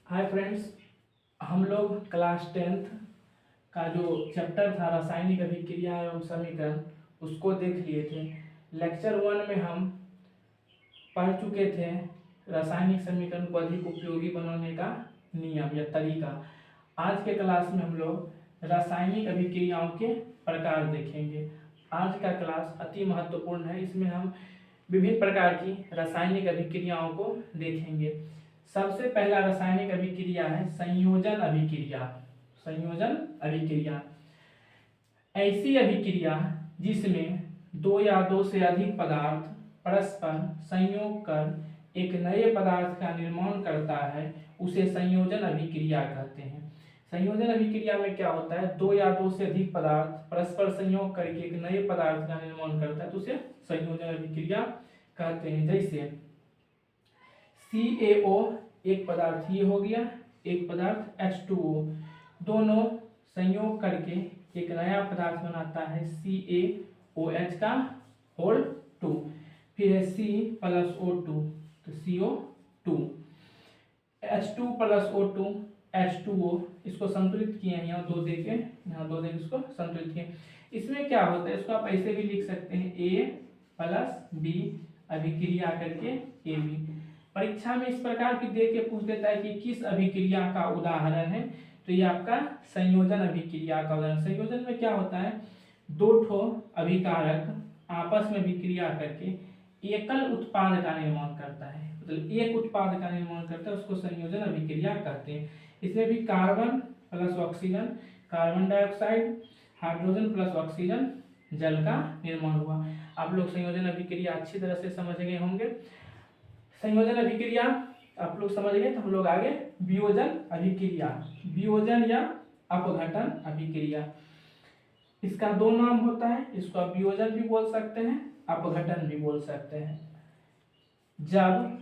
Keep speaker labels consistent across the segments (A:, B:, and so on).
A: Hi friends, हम लोग class 10th का जो चैप्टर था रासायनिक अभिक्रिया एवं समीकरण उसको देख लिए थे। लेक्चर 1 में हम पढ़ चुके थे रासायनिक समीकरण को अधिक उपयोगी बनाने का नियम या तरीका। आज के क्लास में हम लोग रासायनिक अभिक्रियाओं के प्रकार देखेंगे। आज का क्लास अति महत्वपूर्ण है, इसमें हम विभिन्न प्रकार की रासायनिक अभिक्रियाओं को देखेंगे। सबसे पहला रासायनिक अभिक्रिया है संयोजन अभिक्रिया। संयोजन अभिक्रिया ऐसी अभिक्रिया जिसमें दो या दो से अधिक पदार्थ परस्पर संयोग कर एक नए पदार्थ का निर्माण करता है, उसे संयोजन अभिक्रिया कहते हैं। संयोजन अभिक्रिया में क्या होता है, दो या दो से अधिक पदार्थ परस्पर संयोग करके एक नए पदार्थ का निर्माण करता है तो उसे संयोजन अभिक्रिया कहते हैं। जैसे CaO एक पदार्थ ये हो गया, एक पदार्थ H2O, दोनों संयोग करके एक नया पदार्थ बनाता है CaOH का होल 2, फिर है C प्लस O2 तो CO2, H2 plus O2 H2O, इसको संतुलित किए हैं, यहाँ दो देके इसको संतुलित किए। इसमें क्या होता है, इसको आप ऐसे भी लिख सकते हैं A प्लस B अभिक्रिया करके AB। परीक्षा में इस प्रकार की दे के पूछ देता है कि किस अभिक्रिया का उदाहरण है, तो ये आपका संयोजन अभिक्रिया का उदाहरण। संयोजन में क्या होता है, दो ठो अभिकारक आपस में अभिक्रिया करके एकल उत्पाद का निर्माण करता है, मतलब एक उत्पाद का निर्माण करता है, उसको संयोजन अभिक्रिया कहते हैं। इसमें भी carbon plus oxygen, carbon dioxide, hydrogen plus oxygen, जल का निर्माण हुआ। आप लोग संयोजन अभिक्रिया अच्छी तरह से समझ गए होंगे। संयोजन अभिक्रिया आप लोग समझ गए तो हम लोग आगे वियोजन अभिक्रिया, वियोजन या अपघटन अभिक्रिया। इसका दो नाम होता है, इसको आप वियोजन भी बोल सकते हैं, अपघटन भी बोल सकते हैं। जब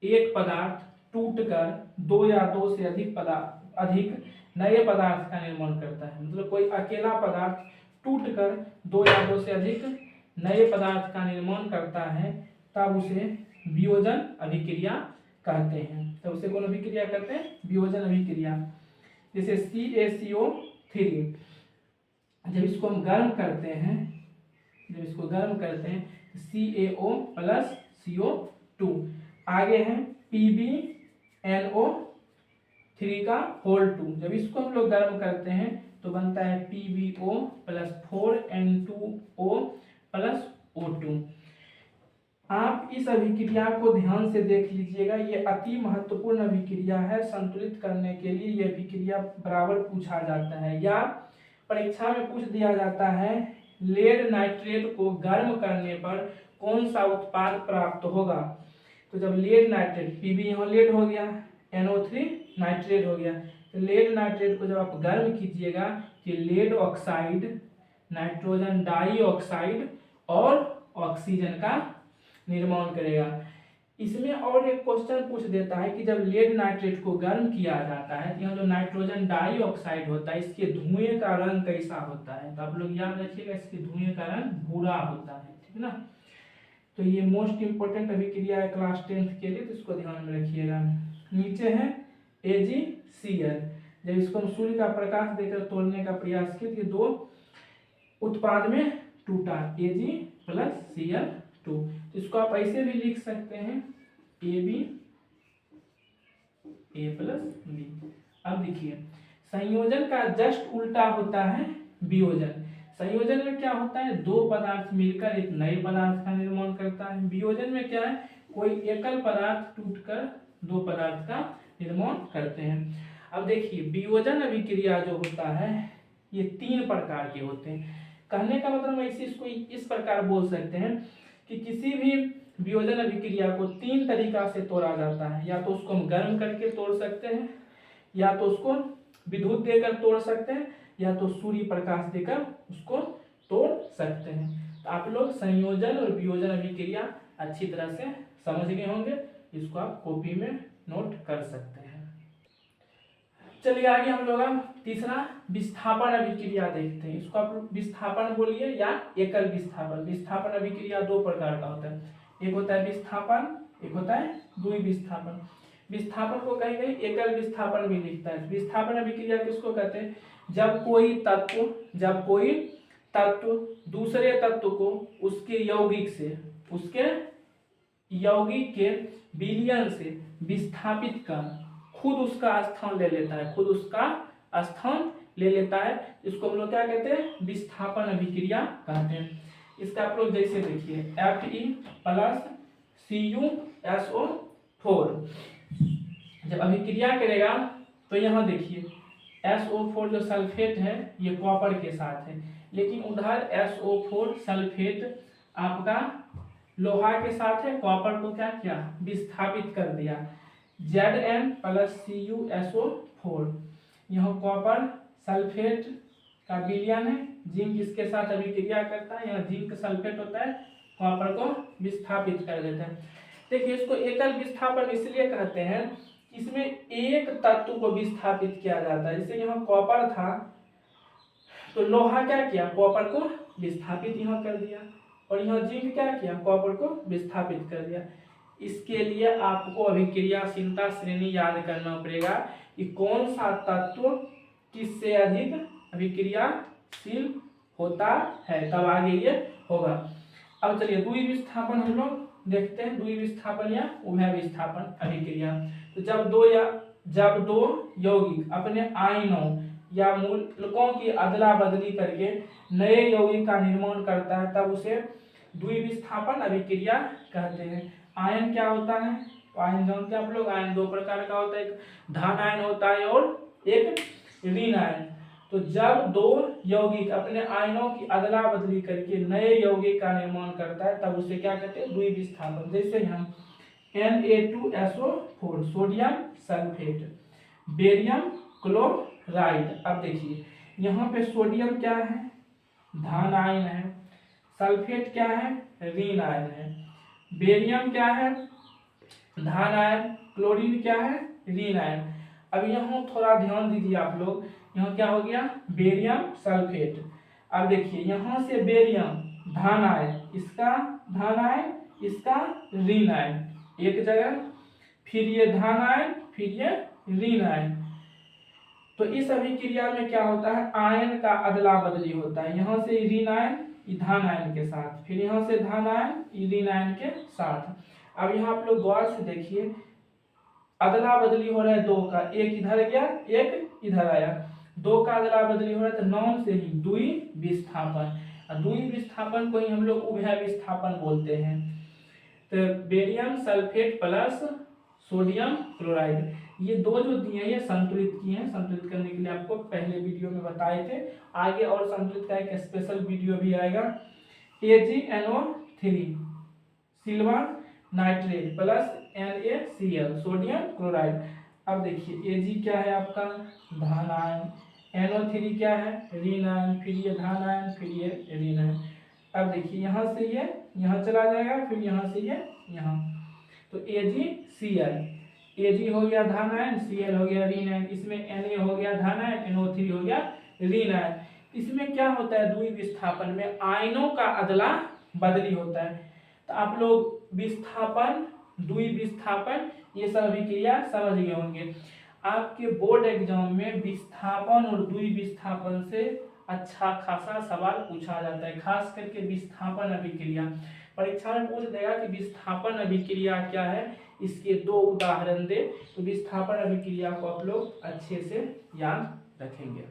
A: एक पदार्थ टूटकर दो या दो से अधिक नए पदार्थ का निर्माण करता है, मतलब कोई अकेला पदार्थ टूटकर दो या दो से अधिक नए पदार्थ का निर्माण करता है, तब उसे वियोजन अभिक्रिया कहते हैं। तो उसे कौन अभिक्रिया कहते हैं, वियोजन अभिक्रिया। जैसे CaCO3, जब इसको हम गर्म करते हैं, CaO प्लस CO2, आगे है PbNO3 का होल 2, जब इसको हम लोग गर्म करते हैं तो बनता है PbO plus 4N2O plus O2। आप इस अभिक्रिया को ध्यान से देख लीजिएगा, ये अति महत्वपूर्ण अभिक्रिया है। संतुलित करने के लिए यह अभिक्रिया बराबर पूछा जाता है, या परीक्षा में पूछ दिया जाता है लेड नाइट्रेट को गर्म करने पर कौन सा उत्पाद प्राप्त होगा। तो जब लेड नाइट्रेट, Pb यहाँ लेड हो गया, NO3 नाइट्रेट हो गया, तो लेड नाइट्रेट को जब आप गर्म कीजिएगा कि लेड ऑक्साइड, नाइट्रोजन डाइऑक्साइड और ऑक्सीजन का निर्माण करेगा। इसमें और एक क्वेश्चन पूछ देता है कि जब लेड नाइट्रेट को गर्म किया जाता है, यहाँ जो नाइट्रोजन डाइऑक्साइड होता है, इसके धुएं का रंग कैसा होता है। तो आप लोग याद रखिएगा, इसके धुएं का रंग भूरा होता है, ठीक है ना। तो ये मोस्ट इंपोर्टेंट अभिक्रिया है क्लास 10th के लिए, तो इसको ध्यान में रखिएगा। नीचे है AgCl, जब इसको हम सूर्य का प्रकाश देकर तोड़ने का प्रयास किए, दो उत्पाद में टूटा, Ag प्लस Cl2। इसको आप ऐसे भी लिख सकते हैं AB A प्लस B। अब देखिए, संयोजन का जस्ट उल्टा होता है वियोजन। संयोजन में क्या होता है, दो पदार्थ मिलकर एक नए पदार्थ का निर्माण करता है। वियोजन में क्या है, कोई एकल पदार्थ टूटकर दो पदार्थ का निर्माण करते हैं। अब देखिए, वियोजन अभिक्रिया जो होता है ये तीन प्रकार के होते हैं। कहने का मतलब ऐसे इसको इस प्रकार बोल सकते हैं कि किसी भी वियोजन अभिक्रिया को तीन तरीका से तोड़ा जाता है, या तो उसको हम गर्म करके तोड़ सकते हैं, या तो उसको विद्युत देकर तोड़ सकते हैं, या तो सूर्य प्रकाश देकर उसको तोड़ सकते हैं। तो आप लोग संयोजन और वियोजन अभिक्रिया अच्छी तरह से समझ गए होंगे, इसको आप कॉपी में नोट कर सकते हैं। चलिए आगे हम लोग तीसरा विस्थापन अभिक्रिया देखते हैं। इसको आप विस्थापन बोलिए या एकल विस्थापन। विस्थापन अभिक्रिया दो प्रकार का होता है, एक होता है विस्थापन, एक होता है द्विविस्थापन। विस्थापन को कहीं कहीं एकल विस्थापन भी लिखता है। विस्थापन अभिक्रिया किसको कहते हैं? जब कोई तत्व दूसरे तत्व को उसके यौगिक के विलयन से विस्थापित कर खुद उसका स्थान ले लेता है। इसको हम लोग क्या कहते हैं? विस्थापन अभिक्रिया कहते हैं। इसका आप लोग जैसे देखिए Fe+Cu SO4 जब अभिक्रिया करेगा तो यहाँ देखिए SO4 जो सल्फेट है ये कॉपर के साथ है, लेकिन उधर SO4 सल्फेट आपका लोहा के साथ है, कॉपर को क्या किया? विस्थापित कर दिया। Zn+Cu SO4 यह कॉपर सल्फेट का विलयन है, जिंक इसके साथ अभिक्रिया करता है, यह जिंक सल्फेट होता है, कॉपर को विस्थापित कर देता है। देखिए इसको एकल विस्थापन इसलिए कहते हैं, इसमें एक तत्व को विस्थापित किया जाता है। जैसे यहाँ कॉपर था तो लोहा क्या किया? कॉपर को विस्थापित यहाँ कर दिया, और यहाँ जिंक क्या किया? कॉपर को विस्थापित कर दिया। इसके लिए आपको अभिक्रियाशीलता श्रेणी याद करना पड़ेगा कि कौन सा तत्व किससे अधिक अभिक्रियाशील होता है, तब आगे ये होगा। अब चलिए द्वि विस्थापन हम लोग देखते हैं। द्वि विस्थापन या उभय विस्थापन अभिक्रिया, तो जब दो यौगिक अपने आयनों या मूलकों की अदला बदली करके नए यौगिक का निर्माण करता है, तब उसे द्वि विस्थापन अभिक्रिया कहते हैं। आयन क्या होता है? आयन जानते हैं आप लोग, आयन दो प्रकार का होता है, एक धन आयन होता है और एक ऋण आयन। तो जब दो यौगिक अपने आयनों की अदला बदली करके नए यौगिक का निर्माण करता है, तब उसे क्या कहते हैं? द्वि विस्थापन। जैसे हम Na2SO4 sodium sulphate, barium chloride. अब देखिए यहाँ पे सोडियम क्या है? धन आयन है, सल्फेट क्या है? ऋण आयन है, बेरियम क्या है? धन आयन, क्लोरीन क्या है? ऋण आयन। अब यहाँ थोड़ा ध्यान दीजिए आप लोग, यहाँ क्या हो गया? Barium sulphate. अब देखिए यहाँ से बेरियम धन आयन, इसका धन आयन, इसका ऋण आयन एक जगह, फिर ये धन आयन, फिर ये ऋण आयन। तो इस अभिक्रिया में क्या होता है? आयन का अदला बदली होता है। यहाँ से ऋण आयन धन आयन के साथ, फिर यहाँ से धन आयन ऋण आयन के साथ। अब यहाँ आप लोग गौर से देखिए, अदला बदली हो रहा है दो का, एक इधर गया एक इधर आया, दो का अदला बदली हो रहा है, तो नाम से ही द्वि विस्थापन। द्वि विस्थापन को ही हम लोग उभय विस्थापन बोलते हैं। तो barium sulphate plus sodium chloride, ये दो जो दिए हैं ये संतुलित किए हैं। संतुलित करने के लिए आपको पहले वीडियो में बताए थे, आगे और संतुलित का एक स्पेशल वीडियो भी आएगा। AgNO3 silver nitrate plus NaCl sodium chloride. अब देखिए Ag क्या है आपका? धन आयन, NO3 क्या है? ऋण आयन, फिर ये धन आयन, फिर ये ऋण आयन। अब देखिए यहाँ से ये यहाँ चला जाएगा, फिर यहाँ से ये यहाँ, तो AgCl, Ag हो गया धन आयन, Cl हो गया ऋण आयन, इसमें Na हो गया धन आयन, NO3 हो गया ऋण आयन। इसमें क्या होता है? द्वि विस्थापन में आयनों का अदला बदली होता है। तो आप लोग विस्थापन, द्वि विस्थापन, ये सब अभिक्रिया समझ गए होंगे। आपके बोर्ड एग्जाम में विस्थापन और द्वि विस्थापन से अच्छा खासा सवाल पूछा जाता है, खास करके विस्थापन अभिक्रिया। परीक्षा में पूछ देगा कि विस्थापन अभिक्रिया क्या है, इसके दो उदाहरण दे, तो विस्थापन अभिक्रिया को आप लोग अच्छे से याद रखेंगे।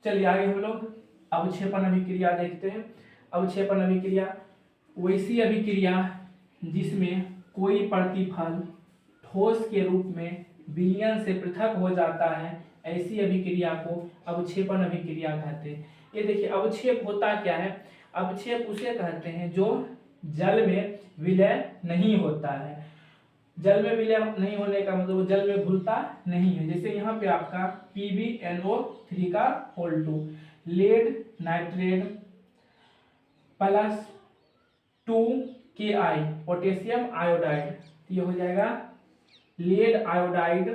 A: चलिए आगे हम लोग अवक्षेपण अभिक्रिया देखते हैं। अवक्षेपण अभिक्रिया वैसी अभिक्रिया जिसमें कोई प्रतिफल ठोस के रूप में विलयन से पृथक हो जाता है, ऐसी अभिक्रिया को अवक्षेपण अभिक्रिया कहते हैं। ये देखिए अवक्षेप होता क्या है? अवक्षेप उसे कहते हैं जो जल में विलय नहीं होता है। जल में विलय नहीं होने का मतलब वो जल में घुलता नहीं है। जैसे यहाँ पे आपका PbNO3 का whole 2, lead nitrate plus 2Ki potassium iodide, ये हो जाएगा लेड आयोडाइड,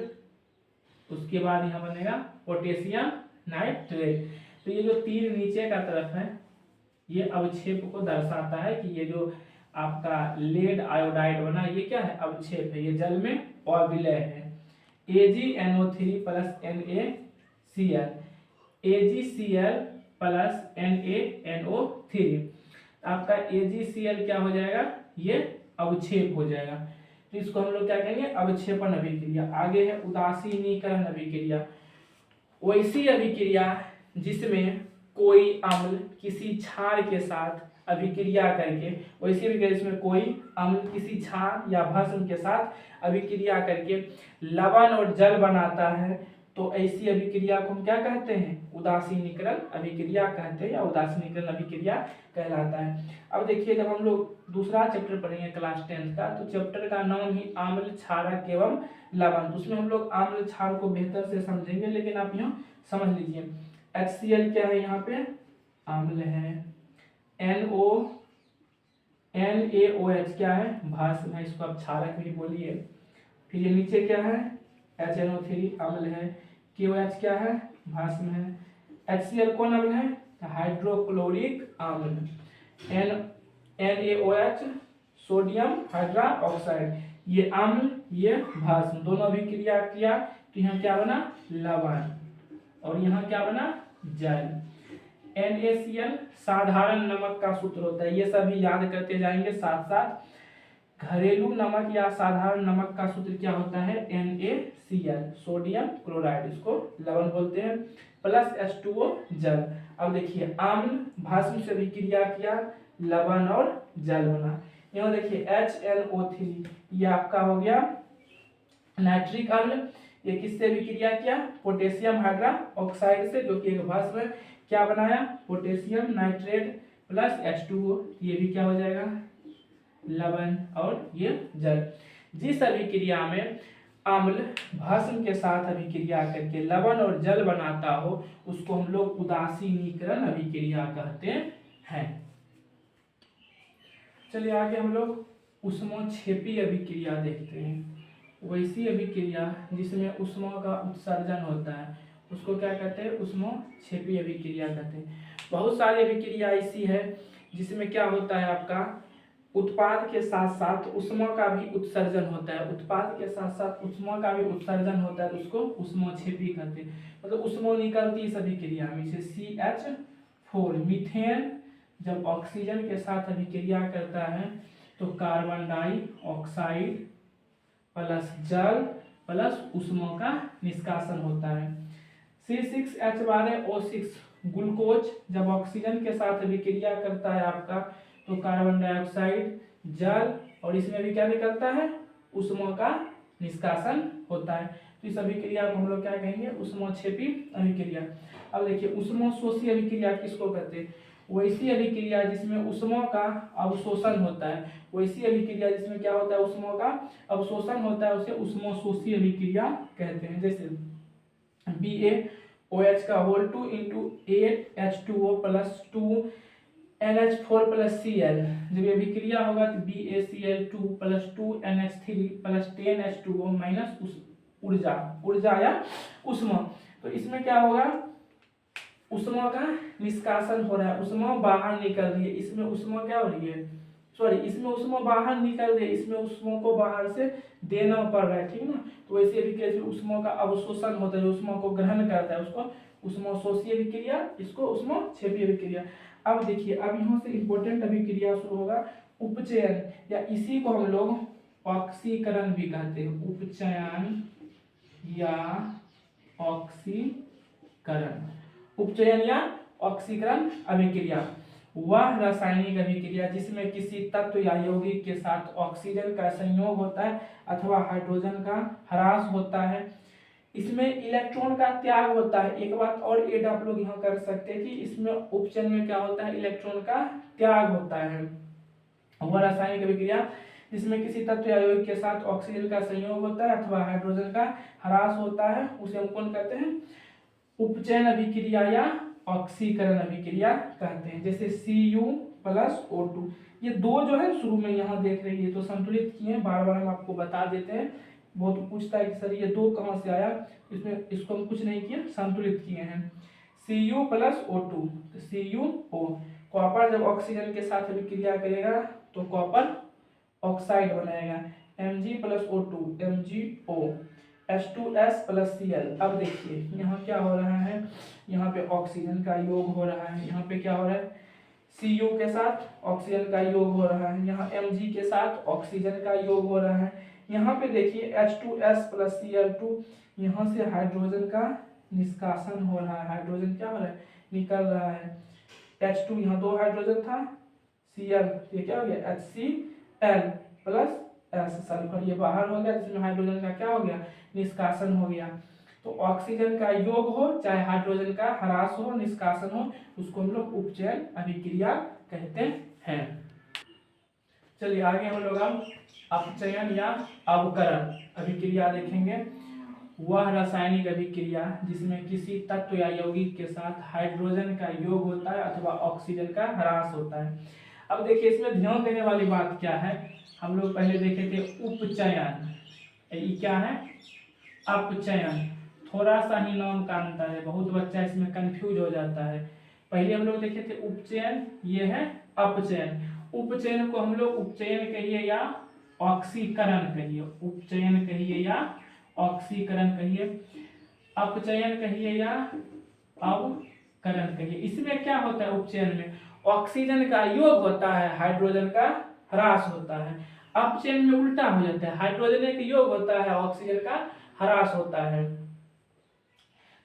A: उसके बाद यहाँ बनेगा पोटेशियम नाइट्रेट। तो ये जो तीर नीचे का तरफ है ये अवक्षेप को दर्शाता है कि ये जो आपका लेड आयोडाइड बना ये क्या है? अवक्षेप है, ये जल में अविलय है। AgNO3 plus NaCl, AgCl plus NaNO3, आपका AgCl क्या हो जाएगा, ये अवक्षेप हो जाएगा। तो इसको हम लोग क्या कहेंगे, अवक्षेपण अभिक्रिया। आगे है उदासीनीकरण अभिक्रिया। वैसी अभिक्रिया जिसमें कोई अम्ल किसी क्षार के साथ अभिक्रिया करके, वैसी अभिक्रिया जिसमें कोई अम्ल किसी क्षार या भस्म के साथ अभिक्रिया करके लवण और जल बनाता है, तो ऐसी अभिक्रिया को हम क्या कहते हैं, उदासीनीकरण अभिक्रिया कहते हैं, या उदासीनीकरण अभिक्रिया कहलाता है। अब देखिए, जब हम लोग दूसरा चैप्टर पढ़ेंगे क्लास 10 का, तो चैप्टर का नाम ही आम्ल, क्षारक एवं लवण, तो उसमें हम लोग आम्ल क्षार को बेहतर से समझेंगे। लेकिन आप यहाँ समझ लीजिए, HCl क्या है, यहाँ पे अम्ल है, NaOH क्या है, भस्म है, इसको आप क्षारक भी बोलिए। फिर ये नीचे क्या है, HNO3 अम्ल है, KOH क्या है, भस्म है, HCl कौन अम्ल है, हाइड्रोक्लोरिक अम्ल, NaOH सोडियम हाइड्रोक्साइड, ये अम्ल ये भस्म, दोनों अभिक्रिया किया तो यहाँ क्या बना, लवण, और यहाँ क्या बना, जल। NaCl साधारण नमक का सूत्र होता है, ये सभी याद करते जाएंगे साथ साथ। घरेलू नमक या साधारण नमक का सूत्र क्या होता है, NaCl सोडियम क्लोराइड, इसको लवण बोलते हैं, प्लस H2O जल। अब देखिए, अम्ल भस्म से अभिक्रिया किया, लवण और जल बना। यहाँ देखिए HNO3, ये आपका हो गया नाइट्रिक अम्ल, ये किससे अभिक्रिया किया, पोटेशियम हाइड्रोक्साइड से, जो कि एक भस्म है, क्या बनाया, पोटेशियम नाइट्रेट प्लस H2O, ये भी क्या हो जाएगा, लवण और ये जल। जिस अभिक्रिया में अम्ल भस्म के साथ अभिक्रिया करके लवण और जल बनाता हो, उसको हम लोग उदासीनीकरण अभिक्रिया कहते हैं। चलिए आगे हम लोग ऊष्मोक्षेपी अभिक्रिया देखते हैं। वैसी अभिक्रिया जिसमें ऊष्मा का उत्सर्जन होता है, उसको क्या कहते हैं, ऊष्मोक्षेपी अभिक्रिया कहते हैं। बहुत सारी अभिक्रिया ऐसी है जिसमें क्या होता है, आपका उत्पाद के साथ साथ ऊष्मा का भी उत्सर्जन होता है, उत्पाद के साथ साथ ऊष्मा का भी उत्सर्जन होता है, तो उसको ऊष्मोक्षेपी कहते हैं। मतलब ऊष्मा निकलती है इस अभिक्रिया में, जैसे CH4 मीथेन जब ऑक्सीजन के साथ अभिक्रिया करता है तो कार्बन डाइऑक्साइड प्लस जल प्लस ऊष्मा का निष्कासन होता है। C6H12O6 ग्लूकोज जब ऑक्सीजन के साथ अभिक्रिया करता है आपका, तो कार्बन डाइऑक्साइड जल और इसमें भी क्या निकलता है, ऊष्मा का निष्कासन होता है। तो इस अभिक्रिया को हम लोग क्या कहेंगे, ऊष्मोक्षेपी अभिक्रिया। अब देखिए, ऊष्मोशोषी अभिक्रिया किसको कहते हैं, वैसी अभिक्रिया जिसमें ऊष्मा का अवशोषण होता है, वैसी अभिक्रिया जिसमें क्या होता है, ऊष्मा का अवशोषण होता है, उसे ऊष्मोशोषी अभिक्रिया कहते हैं। जैसे BaOH का whole 2 into 8H2O plus 2 NH4 plus Cl, जब ये अभिक्रिया होगा तो BaCl2 plus 2 NH3 plus 10H2O minus ऊर्जा या ऊष्मा, तो इसमें क्या होगा, ऊष्मा का निष्कासन हो रहा है, ऊष्मा बाहर निकल रही है, इसमें ऊष्मा क्या हो रही है, सॉरी, इसमें ऊष्मा बाहर निकल रही है, इसमें ऊष्मा को बाहर से देना पड़ रहा है, ठीक ना। तो वैसे अभिक्रिया ऊष्मा का अवशोषण होता है, जो ऊष्मा को ग्रहण करता है, उसको ऊष्मोशोषी अभिक्रिया, इसको ऊष्मोक्षेपी अभिक्रिया। अब देखिए, अब यहाँ से इंपॉर्टेंट अभिक्रिया शुरू होगा, उपचयन, या इसी को हम लोग ऑक्सीकरण भी कहते हैं, उपचयन या ऑक्सीकरण। उपचयन या ऑक्सीकरण अभिक्रिया वह रासायनिक अभिक्रिया जिसमें किसी तत्व या यौगिक के साथ ऑक्सीजन का संयोग होता है अथवा हाइड्रोजन का ह्रास होता है, इसमें इलेक्ट्रॉन का त्याग होता है। एक बात और ऐड आप लोग यहाँ कर सकते हैं कि इसमें उपचयन में क्या होता है, इलेक्ट्रॉन का त्याग होता है। वह रासायनिक अभिक्रिया जिसमें किसी तत्व या यौगिक के साथ ऑक्सीजन का संयोग होता है अथवा हाइड्रोजन का ह्रास होता है, उसे हम कौन कहते हैं, उपचयन अभिक्रिया या ऑक्सीकरण अभिक्रिया कहते हैं। जैसे Cu प्लस O2, ये दो जो है शुरू में यहाँ देख रही है तो संतुलित किए हैं, बार बार हम आपको बता देते हैं। बहुत पूछता है कि सर ये दो कहाँ से आया, इसमें इसको हम कुछ नहीं किए, संतुलित किए हैं। Cu plus O2, CuO, copper जब ऑक्सीजन के साथ अभिक्रिया करेगा तो कॉपर ऑक्साइड बनाएगा। Mg plus O2 MgO H2S plus Cl। अब देखिए यहाँ क्या हो रहा है, यहाँ पे ऑक्सीजन का योग हो रहा है, यहाँ पे क्या हो रहा है Cu के साथ ऑक्सीजन का योग हो रहा है, यहाँ Mg के साथ ऑक्सीजन का योग हो रहा है। यहाँ पे देखिए H2S प्लस Cl2, यहाँ से हाइड्रोजन का निष्कासन हो रहा है, हाइड्रोजन क्या हो रहा है निकल रहा है। H2 यहाँ 2 हाइड्रोजन था, Cl ये क्या हो गया HCl प्लस S सल्फर ये बाहर हो गया, जिसमें हाइड्रोजन का क्या हो गया निष्कासन हो गया। तो ऑक्सीजन का योग हो चाहे हाइड्रोजन का ह्रास हो निष्कासन हो, उसको हम लोग उपचयन अभिक्रिया कहते हैं। चलिए आगे हम लोग अब अपचयन या अवकरण अभिक्रिया देखेंगे। वह रासायनिक अभिक्रिया जिसमें किसी तत्व या यौगिक के साथ हाइड्रोजन का योग होता है अथवा ऑक्सीजन का ह्रास होता है। अब देखिए इसमें ध्यान देने वाली बात क्या है, हम लोग पहले देखे थे उपचयन, ये क्या है अपचयन। थोड़ा सा ही नाम का अंतर है, बहुत बच्चा इसमें कंफ्यूज हो जाता है। पहले हम लोग देखे थे उपचयन, ये है अपचयन। उपचयन को हम लोग उपचयन कहिए या ऑक्सीकरण कहिए, उपचयन कहिए या ऑक्सीकरण कहिए, अपचयन कहिए या अवकरण कहिए। इसमें क्या होता है उपचयन में ऑक्सीजन का योग होता है, हाइड्रोजन का ह्रास होता है। अपचयन में उल्टा हो जाता है, हाइड्रोजन का योग होता है, ऑक्सीजन का ह्रास होता है,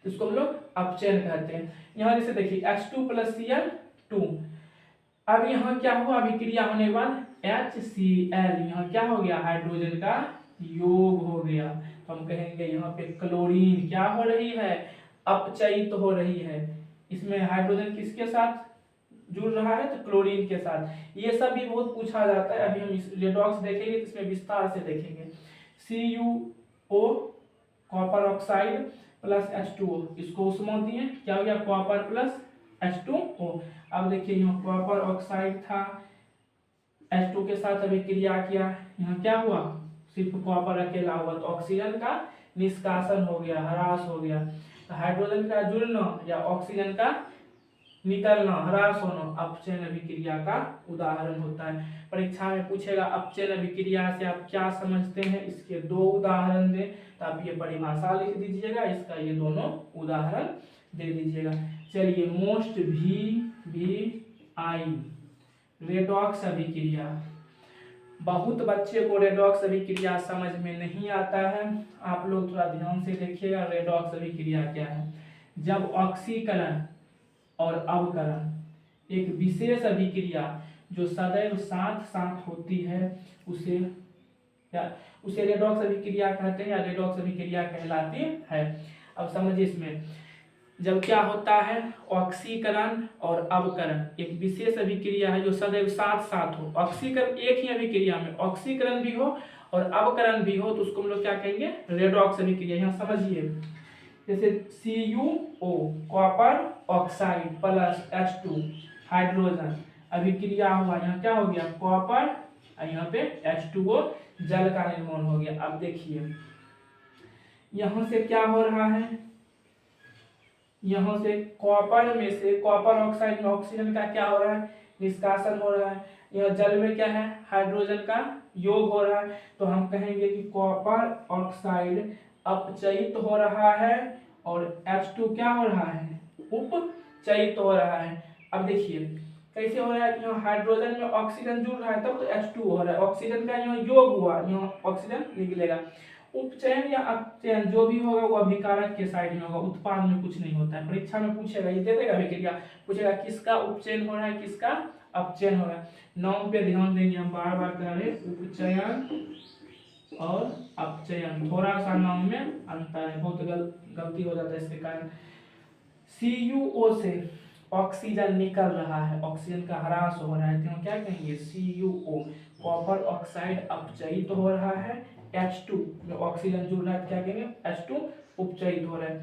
A: इसको हम लोग अपचयन कहते हैं। यहाँ जैसे देखिए H2 प्लस Cl2, अब यहाँ क्या हुआ अभिक्रिया होने के बाद HCl, यहाँ क्या हो गया हाइड्रोजन का योग हो गया, तो हम कहेंगे यहाँ पे क्लोरीन क्या हो रही है अपचयित हो रही है। इसमें हाइड्रोजन किसके साथ जुड़ रहा है तो क्लोरीन के साथ। ये सब भी बहुत पूछा जाता है, अभी हम इस रेडॉक्स देखेंगे तो इसमें विस्तार से देखेंगे। CuO copper oxide plus H2O, इसको उष्मा दिए क्या हो गया कॉपर प्लस H2O। अब देखिए यहाँ कॉपर ऑक्साइड था, H2 के साथ अभिक्रिया किया, यहाँ क्या हुआ सिर्फ कॉपर अकेला हुआ, तो ऑक्सीजन का निष्कासन हो गया, ह्रास हो गया। तो हाइड्रोजन का जुड़ना या ऑक्सीजन का निकलना, ह्रास होना अपचयन अभिक्रिया का उदाहरण होता है। परीक्षा में पूछेगा अपचयन अभिक्रिया से आप क्या समझते हैं, इसके 2 उदाहरण दें, तो आप ये परिभाषा लिख दीजिएगा, इसका ये दोनों उदाहरण दे दीजिएगा। चलिए मोस्ट VBI रेडॉक्स अभिक्रिया, बहुत बच्चे को रेडॉक्स अभिक्रिया समझ में नहीं आता है, आप लोग थोड़ा ध्यान से देखिएगा रेडॉक्स अभिक्रिया क्या है। जब ऑक्सीकरण और अवकरण एक विशेष अभिक्रिया जो सदैव साथ साथ होती है उसे रेडॉक्स अभिक्रिया कहते हैं या रेडॉक्स अभिक्रिया कहलाती है। अब समझिए इसमें जब क्या होता है ऑक्सीकरण और अवकरण एक विशेष अभिक्रिया है जो सदैव साथ साथ हो, ऑक्सीकरण एक ही अभिक्रिया में ऑक्सीकरण भी हो और अवकरण भी हो, तो उसको हम लोग क्या कहेंगे रेडॉक्स अभिक्रिया। यहाँ समझिए जैसे CuO copper oxide plus H2 hydrogen अभिक्रिया हुआ, यहाँ क्या हो गया कॉपर, यहाँ पे H2O जल का निर्माण हो गया। अब देखिए यहाँ से क्या हो रहा है, यहाँ से कॉपर में से कॉपर ऑक्साइड में ऑक्सीजन का क्या हो रहा है निष्कासन हो रहा है, यहाँ जल में क्या है हाइड्रोजन का योग हो रहा है, तो हम कहेंगे कि कॉपर ऑक्साइड अपचयित हो रहा है और H2 क्या हो रहा है उपचयित हो रहा है। अब देखिए कैसे हो रहा है कि यहाँ हाइड्रोजन में ऑक्सीजन जुड़ रहा है तब तो H2 हो रहा है, ऑक्सीजन का यहाँ योग हुआ, यहाँ ऑक्सीजन निकलेगा। उपचयन या अपचयन जो भी होगा वो अभिकारक के साइड में होगा, उत्पाद में कुछ नहीं होता है। परीक्षा में पूछेगा, ये दे देगा अभिक्रिया, पूछेगा किसका उपचयन हो रहा है किसका अपचयन हो रहा है। नाम पे ध्यान देंगे, हम बार बार कह रहे उपचयन और अपचयन, थोड़ा सा नाम में अंतर है, बहुत गलती हो जाता है इसके कारण। CuO से ऑक्सीजन निकल रहा है, ऑक्सीजन का ह्रास हो रहा है, तो क्या कहेंगे CuO कॉपर ऑक्साइड अपचयित हो रहा है, H2 में ऑक्सीजन जुड़ रहा है क्या कहेंगे H2 उपचयित हो रहा है।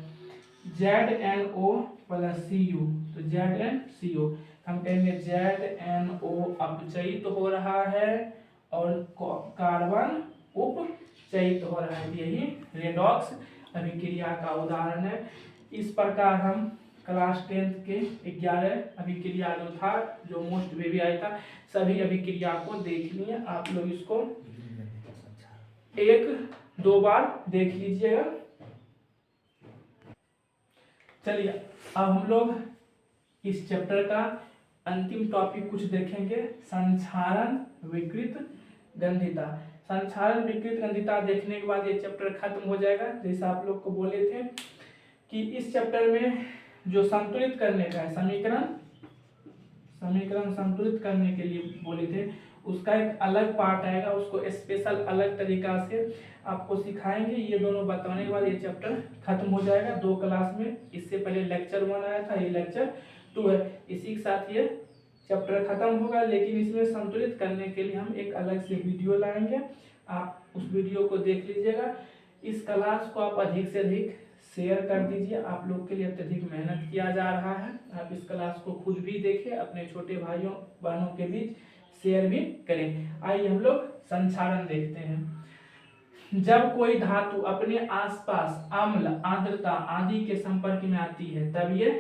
A: ZnO प्लस Cu, तो ZnCO हम कहेंगे ZnO अपचयित हो रहा है और कार्बन उपचयित हो रहा है, यही रेडॉक्स अभिक्रिया का उदाहरण है। इस प्रकार हम क्लास 10th के 11 अभिक्रिया जो था जो मोस्ट VBI था सभी अभिक्रिया को देख लिए आप लोग। इसको एक दो बार देख लीजिएगा। चलिए अब हम लोग इस चैप्टर का अंतिम टॉपिक कुछ देखेंगे, संक्षारण विकृत गंधिता। संक्षारण विकृत गंधिता देखने के बाद ये चैप्टर खत्म हो जाएगा। जैसा आप लोग को बोले थे कि इस चैप्टर में जो संतुलित करने का है समीकरण संतुलित करने के लिए बोले थे, उसका एक अलग पार्ट आएगा, उसको स्पेशल अलग तरीका से आपको सिखाएंगे। ये दोनों बताने के बाद ये चैप्टर खत्म हो जाएगा 2 क्लास में। इससे पहले लेक्चर 1 आया था, ये लेक्चर 2 है। इसी के साथ ये चैप्टर खत्म होगा, लेकिन इसमें संतुलित करने के लिए हम एक अलग से वीडियो लाएंगे। आप उस वीडियो को देख लीजिएगा। इस क्लास को आप अधिक से अधिक शेयर कर दीजिए। आप लोग के लिए अत्यधिक मेहनत किया जा रहा है। आप इस क्लास को खुद भी देखें, अपने छोटे भाइयों बहनों के बीच शेयर भी करें। आइए हम लोग संक्षारण देखते हैं। जब कोई धातु अपने आसपास अम्ल, आर्द्रता आदि के संपर्क में आती है तब ये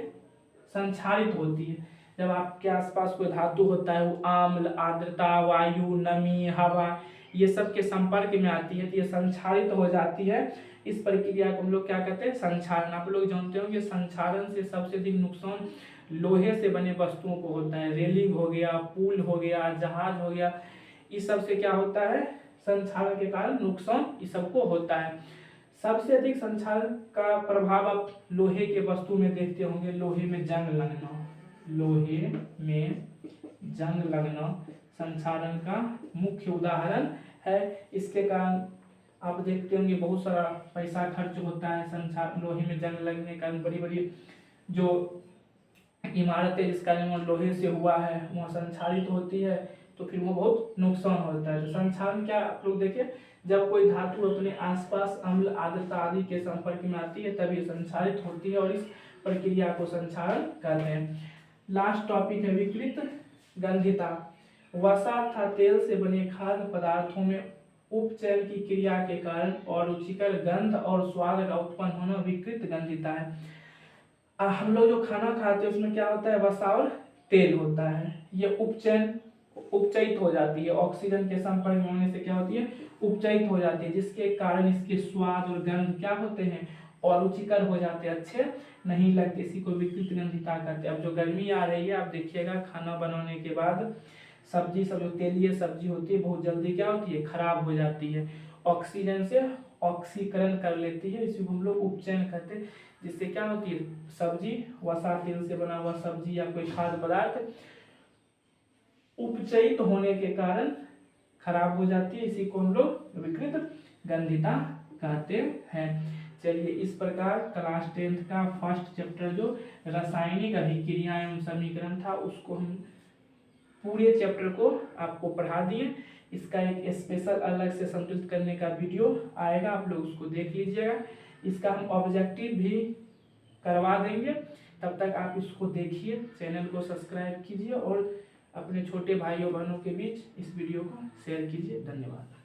A: संक्षारित होती है। जब आपके आसपास कोई धातु होता है, वो अम्ल, आर्द्रता, वायु, नमी, हवा, ये सब के संपर्क में आती है तो ये संक्षारित हो जाती है। इस प्रक्रिया को हम लोग क्या कहते हैं? संक्षारण। आप लोग जानते होंगे संक्षारण से सबसे अधिक नुकसान लोहे से बने वस्तुओं को होता है। रेलिंग हो गया, पुल हो गया, जहाज हो गया, इस सब से क्या होता है? संक्षारण के कारण नुकसान इस सबको होता है। सबसे अधिक संक्षारण का प्रभाव आप लोहे के वस्तु में देखते होंगे। लोहे में जंग लगना संक्षारण का मुख्य उदाहरण है। इसके कारण आप देखते होंगे बहुत सारा पैसा खर्च होता है संक्षारण, लोहे में जंग लगने के कारण। बड़ी बड़ी जो इमारतें जिसका निर्माण लोहे से हुआ है वहाँ संक्षारित होती है, तो फिर वो बहुत नुकसान होता है। तो संक्षारण क्या आप लोग देखिए, जब कोई धातु अपने आसपास अम्ल, आर्द्रता आदि के संपर्क में आती है तब ये संक्षारित होती है और इस प्रक्रिया को संक्षारण कहते हैं। लास्ट टॉपिक है विकृत गंधिता। वसा तथा तेल से बने खाद्य पदार्थों में उपचयन की क्रिया के कारण और रुचिकर गंध और स्वाद का उत्पन्न होना विकृत गंधिता है। हम लोग जो खाना खाते हैं उसमें क्या होता है? वसा और तेल होता है। ये उपचयित हो जाती है, ऑक्सीजन के संपर्क में होने से क्या होती है? उपचयित हो जाती है, जिसके कारण इसके स्वाद और गंध क्या होते हैं? और रुचिकर हो जाते हैं, अच्छे नहीं लगते। इसी को विकृत गंधिता कहते हैं। अब जो गर्मी आ रही है आप देखिएगा, खाना बनाने के बाद सब्जी सब जो तेलीय सब्जी होती है बहुत जल्दी क्या होती है? खराब हो जाती है, ऑक्सीजन से ऑक्सीकरण कर लेती है। इसी को हम लोग उपचयन कहते हैं। जिससे क्या होती है? सब्जी, वसा तेल से बना हुआ सब्जी या कोई खाद्य पदार्थ उपचयित होने के कारण खराब हो जाती है। इसी को हम लोग विकृत गंधिता कहते हैं। चलिए, इस प्रकार क्लास 10th का फर्स्ट चैप्टर जो रासायनिक अभिक्रिया एवं समीकरण था, उसको हम पूरे चैप्टर को आपको पढ़ा दिए। इसका एक स्पेशल अलग से संतुलित करने का वीडियो आएगा, आप लोग उसको देख लीजिएगा। इसका हम ऑब्जेक्टिव भी करवा देंगे, तब तक आप इसको देखिए। चैनल को सब्सक्राइब कीजिए और अपने छोटे भाइयों बहनों के बीच इस वीडियो को शेयर कीजिए। धन्यवाद।